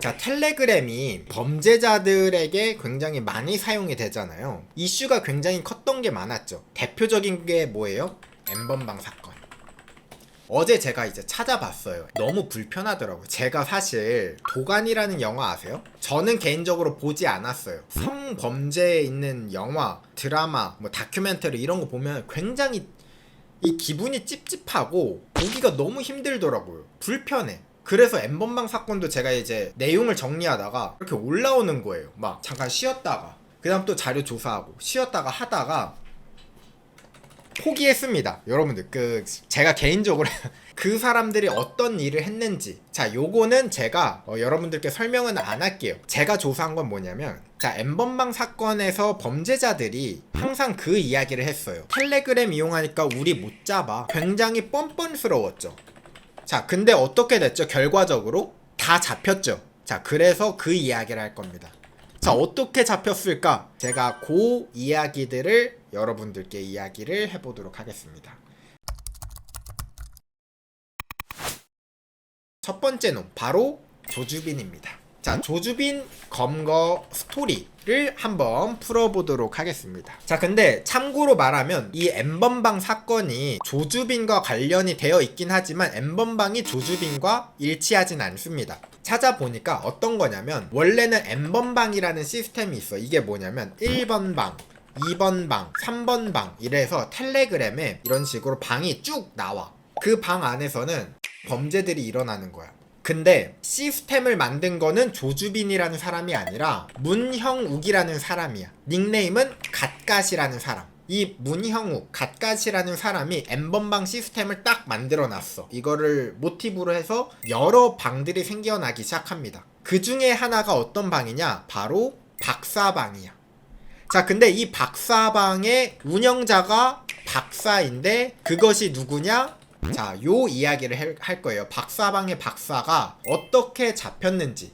자, 텔레그램이 범죄자들에게 굉장히 많이 사용이 되잖아요. 이슈가 굉장히 컸던 게 많았죠. 대표적인 게 뭐예요? 엠번방 사건. 어제 제가 이제 찾아봤어요. 너무 불편하더라고요. 제가 사실 도관이라는 영화 아세요? 저는 개인적으로 보지 않았어요. 성범죄에 있는 영화, 드라마, 뭐 다큐멘터리 이런 거 보면 굉장히 이 기분이 찝찝하고 보기가 너무 힘들더라고요. 불편해. 그래서 엠번방 사건도 제가 이제 내용을 정리하다가 이렇게 올라오는 거예요. 막 잠깐 쉬었다가 그 다음 또 자료 조사하고 쉬었다가 하다가 포기했습니다. 여러분들 제가 개인적으로 그 사람들이 어떤 일을 했는지, 자 요거는 제가 여러분들께 설명은 안 할게요. 제가 조사한 건 뭐냐면, 자 엠번방 사건에서 범죄자들이 항상 그 이야기를 했어요. 텔레그램 이용하니까 우리 못 잡아. 굉장히 뻔뻔스러웠죠. 자 근데 어떻게 됐죠? 결과적으로 다 잡혔죠. 자 그래서 그 이야기를 할 겁니다. 자 어떻게 잡혔을까? 제가 그 이야기들을 여러분들께 이야기를 해보도록 하겠습니다. 첫 번째 놈 바로 조주빈입니다. 자 조주빈 검거 스토리를 한번 풀어보도록 하겠습니다. 자 근데 참고로 말하면 이 엠번방 사건이 조주빈과 관련이 되어 있긴 하지만 엠번방이 조주빈과 일치하진 않습니다. 찾아보니까 어떤 거냐면, 원래는 엠번방이라는 시스템이 있어. 이게 뭐냐면 1번 방, 2번 방, 3번 방 이래서 텔레그램에 이런 식으로 방이 쭉 나와. 그 방 안에서는 범죄들이 일어나는 거야. 근데 시스템을 만든 거는 조주빈이라는 사람이 아니라 문형욱이라는 사람이야. 닉네임은 갓갓이라는 사람. 이 문형욱, 갓갓이라는 사람이 엠번방 시스템을 딱 만들어 놨어. 이거를 모티브로 해서 여러 방들이 생겨나기 시작합니다. 그 중에 하나가 어떤 방이냐? 바로 박사방이야. 자 근데 이 박사방의 운영자가 박사인데 그것이 누구냐? 자 요 이야기를 할 거예요. 박사방의 박사가 어떻게 잡혔는지.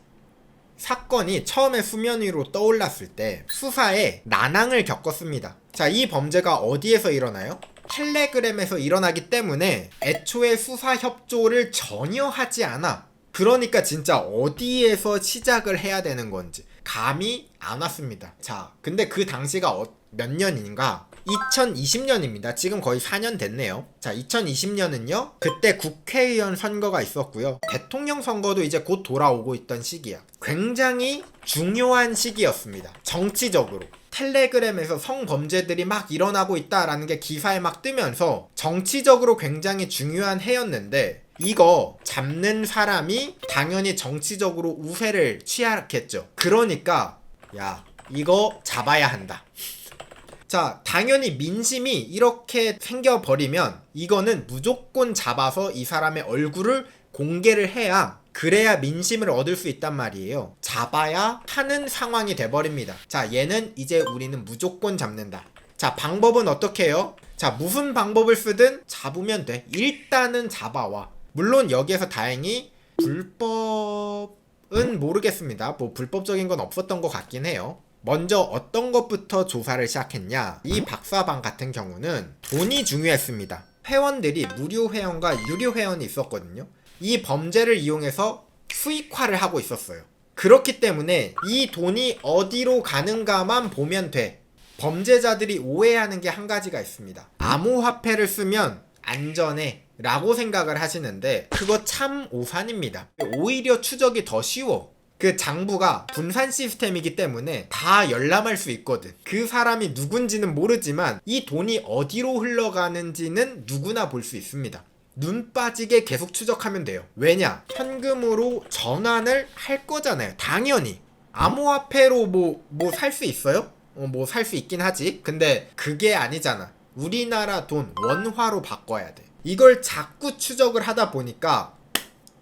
사건이 처음에 수면 위로 떠올랐을 때 수사에 난항을 겪었습니다. 자, 이 범죄가 어디에서 일어나요? 텔레그램에서 일어나기 때문에 애초에 수사 협조를 전혀 하지 않아. 그러니까 진짜 어디에서 시작을 해야 되는 건지 감이 안 왔습니다. 자, 근데 그 당시가 몇 년인가? 2020년입니다. 지금 거의 4년 됐네요. 자, 2020년은요. 그때 국회의원 선거가 있었고요. 대통령 선거도 이제 곧 돌아오고 있던 시기야. 굉장히 중요한 시기였습니다. 정치적으로. 텔레그램에서 성범죄들이 막 일어나고 있다라는 게 기사에 막 뜨면서 정치적으로 굉장히 중요한 해였는데, 이거 잡는 사람이 당연히 정치적으로 우세를 취하겠죠. 그러니까 야 이거 잡아야 한다. 자 당연히 민심이 이렇게 생겨버리면 이거는 무조건 잡아서 이 사람의 얼굴을 공개를 해야, 그래야 민심을 얻을 수 있단 말이에요. 잡아야 하는 상황이 돼버립니다. 자 얘는 이제 우리는 무조건 잡는다. 자 방법은 어떻게 해요? 자 무슨 방법을 쓰든 잡으면 돼. 일단은 잡아와. 물론 여기에서 다행히 불법은 모르겠습니다. 뭐 불법적인 건 없었던 것 같긴 해요. 먼저 어떤 것부터 조사를 시작했냐? 이 박사방 같은 경우는 돈이 중요했습니다. 회원들이 무료 회원과 유료 회원이 있었거든요. 이 범죄를 이용해서 수익화를 하고 있었어요. 그렇기 때문에 이 돈이 어디로 가는가만 보면 돼. 범죄자들이 오해하는 게 한 가지가 있습니다. 암호화폐를 쓰면 안전해 라고 생각을 하시는데 그거 참 오산입니다. 오히려 추적이 더 쉬워. 그 장부가 분산 시스템이기 때문에 다 열람할 수 있거든. 그 사람이 누군지는 모르지만 이 돈이 어디로 흘러가는지는 누구나 볼 수 있습니다. 눈 빠지게 계속 추적하면 돼요. 왜냐? 현금으로 전환을 할 거잖아요. 당연히. 암호화폐로 뭐 살 수 있어요? 뭐 살 수 있긴 하지. 근데 그게 아니잖아. 우리나라 돈 원화로 바꿔야 돼. 이걸 자꾸 추적을 하다 보니까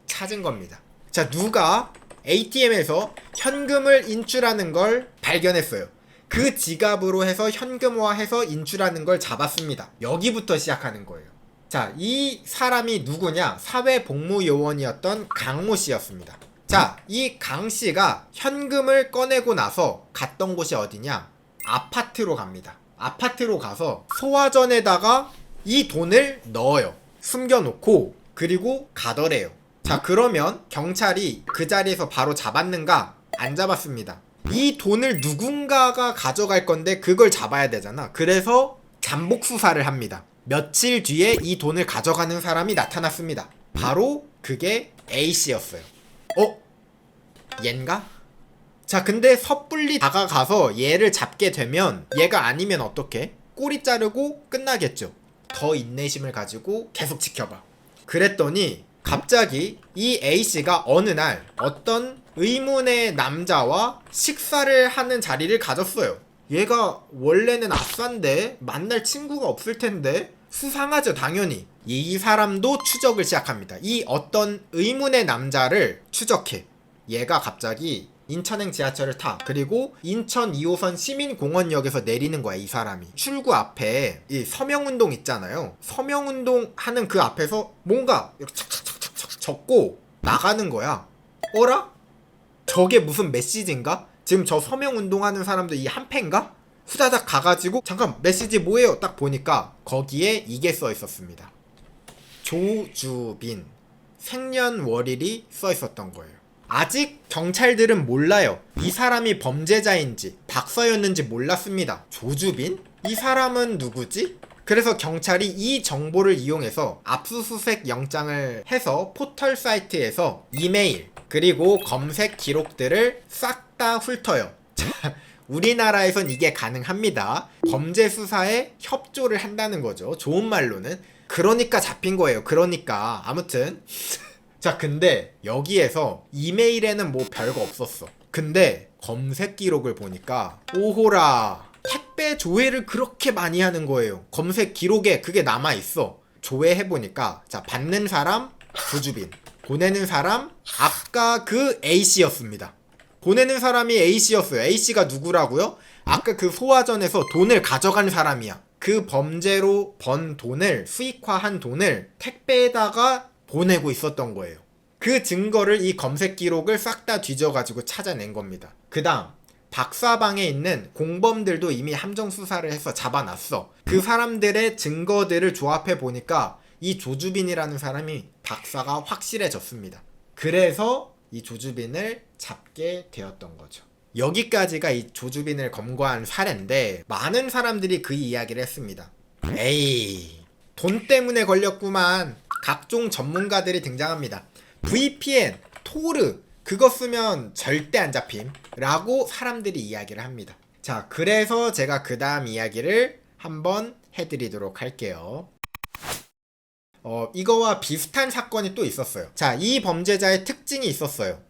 찾은 겁니다. 자, 누가 ATM에서 현금을 인출하는 걸 발견했어요. 그 지갑으로 해서 현금화해서 인출하는 걸 잡았습니다. 여기부터 시작하는 거예요. 자, 이 사람이 누구냐? 사회복무요원이었던 강모 씨였습니다. 자, 이 강 씨가 현금을 꺼내고 나서 갔던 곳이 어디냐? 아파트로 갑니다. 아파트로 가서 소화전에다가 이 돈을 넣어요. 숨겨놓고 그리고 가더래요. 자, 그러면 경찰이 그 자리에서 바로 잡았는가? 안 잡았습니다. 이 돈을 누군가가 가져갈 건데 그걸 잡아야 되잖아. 그래서 잠복 수사를 합니다. 며칠 뒤에 이 돈을 가져가는 사람이 나타났습니다. 바로 그게 A씨였어요. 얜가? 자, 근데 섣불리 다가가서 얘를 잡게 되면 얘가 아니면 어떡해? 꼬리 자르고 끝나겠죠. 더 인내심을 가지고 계속 지켜봐. 그랬더니 갑자기 이 A씨가 어느 날 어떤 의문의 남자와 식사를 하는 자리를 가졌어요. 얘가 원래는 아싼데 만날 친구가 없을 텐데 수상하죠, 당연히. 이 사람도 추적을 시작합니다. 이 어떤 의문의 남자를 추적해. 얘가 갑자기 인천행 지하철을 타. 그리고 인천 2호선 시민공원역에서 내리는 거야, 이 사람이. 출구 앞에 이 서명운동 있잖아요. 서명운동 하는 그 앞에서 뭔가 이렇게 착착착착 적고 나가는 거야. 어라? 저게 무슨 메시지인가? 지금 저 서명운동 하는 사람들 이 한패인가? 후다닥 가가지고 잠깐 메시지 뭐예요? 딱 보니까 거기에 이게 써 있었습니다. 조주빈 생년월일이 써 있었던 거예요. 아직 경찰들은 몰라요. 이 사람이 범죄자인지 박사였는지 몰랐습니다. 조주빈? 이 사람은 누구지? 그래서 경찰이 이 정보를 이용해서 압수수색 영장을 해서 포털 사이트에서 이메일 그리고 검색 기록들을 싹 다 훑어요. 우리나라에선 이게 가능합니다. 범죄 수사에 협조를 한다는 거죠. 좋은 말로는. 그러니까 잡힌 거예요. 그러니까. 아무튼 자, 근데 여기에서 이메일에는 뭐 별거 없었어. 근데 검색 기록을 보니까 오호라, 택배 조회를 그렇게 많이 하는 거예요. 검색 기록에 그게 남아있어. 조회해보니까 자, 받는 사람 조주빈, 보내는 사람 아까 그 A씨였습니다. 보내는 사람이 A씨였어요. A씨가 누구라고요? 아까 그 소화전에서 돈을 가져간 사람이야. 그 범죄로 번 돈을, 수익화한 돈을 택배에다가 보내고 있었던 거예요. 그 증거를 이 검색 기록을 싹 다 뒤져가지고 찾아낸 겁니다. 그 다음 박사방에 있는 공범들도 이미 함정 수사를 해서 잡아놨어. 그 사람들의 증거들을 조합해 보니까 이 조주빈이라는 사람이 박사가 확실해졌습니다. 그래서 이 조주빈을 잡게 되었던 거죠. 여기까지가 이 조주빈을 검거한 사례인데 많은 사람들이 그 이야기를 했습니다. 에이, 돈 때문에 걸렸구만. 각종 전문가들이 등장합니다. VPN, 토르 그거 쓰면 절대 안 잡힘 라고 사람들이 이야기를 합니다. 자, 그래서 제가 그 다음 이야기를 한번 해드리도록 할게요. 이거와 비슷한 사건이 또 있었어요. 자, 이 범죄자의 특징이 있었어요.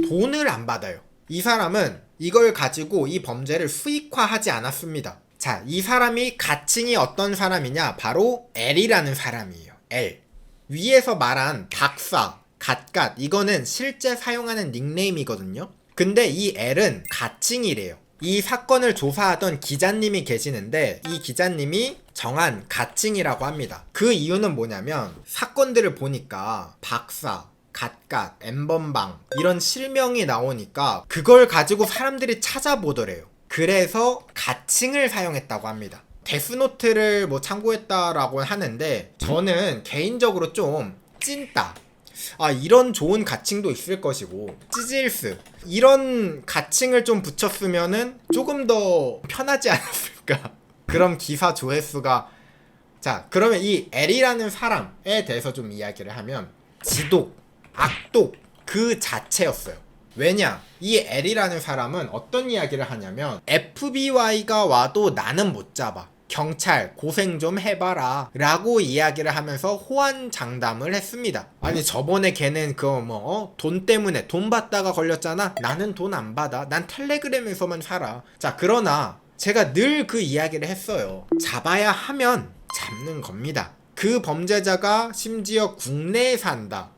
돈을 안 받아요. 이 사람은 이걸 가지고 이 범죄를 수익화하지 않았습니다. 자, 이 사람이 가칭이 어떤 사람이냐? 바로 L이라는 사람이에요. L. 위에서 말한 박사, 갓갓 이거는 실제 사용하는 닉네임이거든요. 근데 이 L은 가칭이래요. 이 사건을 조사하던 기자님이 계시는데 이 기자님이 정한 가칭이라고 합니다. 그 이유는 뭐냐면 사건들을 보니까 박사, 갓갓, 엠번방 이런 실명이 나오니까 그걸 가지고 사람들이 찾아보더래요. 그래서 가칭을 사용했다고 합니다. 데스노트를 뭐 참고했다라고 하는데 저는 개인적으로 좀 찐따, 이런 좋은 가칭도 있을 것이고 찌질스 이런 가칭을 좀 붙였으면은 조금 더 편하지 않았을까. 그럼 기사 조회수가. 자, 그러면 이 L이라는 사람에 대해서 좀 이야기를 하면 지독, 악독 그 자체였어요. 왜냐? 이 L이라는 사람은 어떤 이야기를 하냐면 FBI가 와도 나는 못 잡아. 경찰 고생 좀 해봐라 라고 이야기를 하면서 호언장담을 했습니다. 아니 저번에 걔는 돈 때문에 돈 받다가 걸렸잖아. 나는 돈 안 받아. 난 텔레그램에서만 살아. 자, 그러나 제가 늘 그 이야기를 했어요. 잡아야 하면 잡는 겁니다. 그 범죄자가 심지어 국내에 산다.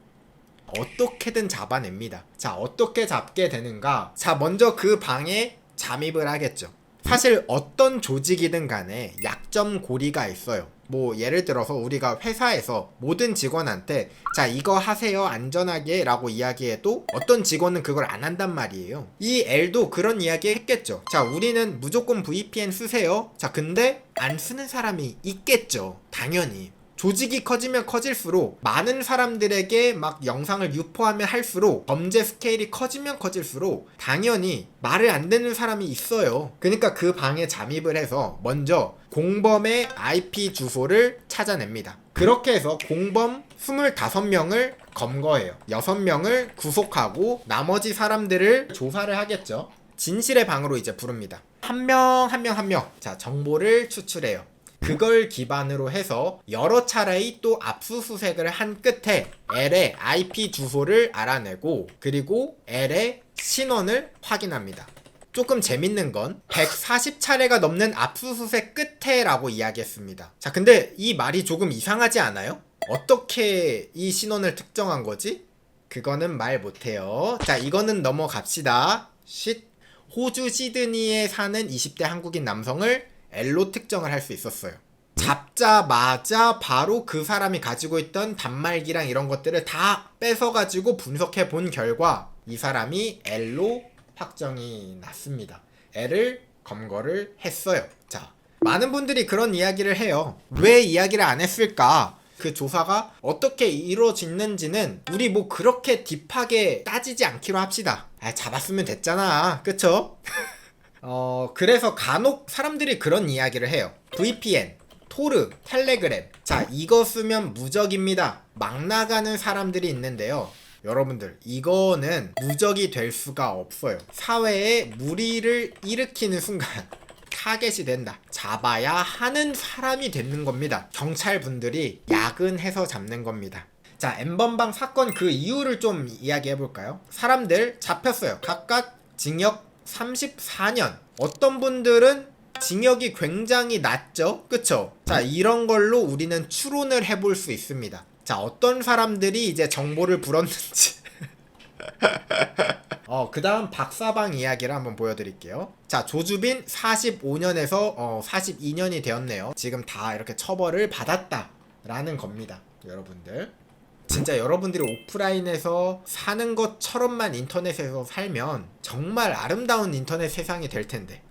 어떻게든 잡아냅니다. 자, 어떻게 잡게 되는가? 자, 먼저 그 방에 잠입을 하겠죠. 사실 어떤 조직이든 간에 약점 고리가 있어요. 뭐 예를 들어서 우리가 회사에서 모든 직원한테 자, 이거 하세요 안전하게 라고 이야기해도 어떤 직원은 그걸 안 한단 말이에요. 이 L도 그런 이야기 했겠죠. 자, 우리는 무조건 VPN 쓰세요. 자, 근데 안 쓰는 사람이 있겠죠. 당연히. 조직이 커지면 커질수록 많은 사람들에게 막 영상을 유포하면 할수록 범죄 스케일이 커지면 커질수록 당연히 말을 안 듣는 사람이 있어요. 그러니까 그 방에 잠입을 해서 먼저 공범의 IP 주소를 찾아냅니다. 그렇게 해서 공범 25명을 검거해요. 6명을 구속하고 나머지 사람들을 조사를 하겠죠. 진실의 방으로 이제 부릅니다. 한 명. 자, 정보를 추출해요. 그걸 기반으로 해서 여러 차례의 또 압수수색을 한 끝에 L의 IP 주소를 알아내고 그리고 L의 신원을 확인합니다. 조금 재밌는 건 140차례가 넘는 압수수색 끝에라고 이야기했습니다. 자, 근데 이 말이 조금 이상하지 않아요? 어떻게 이 신원을 특정한 거지? 그거는 말 못해요. 자, 이거는 넘어갑시다. 호주 시드니에 사는 20대 한국인 남성을 L로 특정을 할 수 있었어요. 잡자마자 바로 그 사람이 가지고 있던 단말기랑 이런 것들을 다 뺏어가지고 분석해 본 결과 이 사람이 L로 확정이 났습니다. L을 검거를 했어요. 자, 많은 분들이 그런 이야기를 해요. 왜 이야기를 안 했을까? 그 조사가 어떻게 이루어졌는지는 우리 뭐 그렇게 딥하게 따지지 않기로 합시다. 잡았으면 됐잖아. 그쵸? 그래서 간혹 사람들이 그런 이야기를 해요. VPN, 토르, 텔레그램. 자, 이거 쓰면 무적입니다. 막 나가는 사람들이 있는데요. 여러분들, 이거는 무적이 될 수가 없어요. 사회에 무리를 일으키는 순간 타겟이 된다. 잡아야 하는 사람이 되는 겁니다. 경찰분들이 야근해서 잡는 겁니다. 자, N번방 사건 그 이유를 좀 이야기해볼까요? 사람들 잡혔어요. 각각 징역 34년. 어떤 분들은 징역이 굉장히 낮죠? 그쵸? 자, 이런 걸로 우리는 추론을 해볼 수 있습니다. 자, 어떤 사람들이 이제 정보를 불었는지 그 다음 박사방 이야기를 한번 보여드릴게요. 자, 조주빈 45년에서 42년이 되었네요. 지금 다 이렇게 처벌을 받았다 라는 겁니다. 여러분들, 진짜 여러분들이 오프라인에서 사는 것처럼만 인터넷에서 살면 정말 아름다운 인터넷 세상이 될 텐데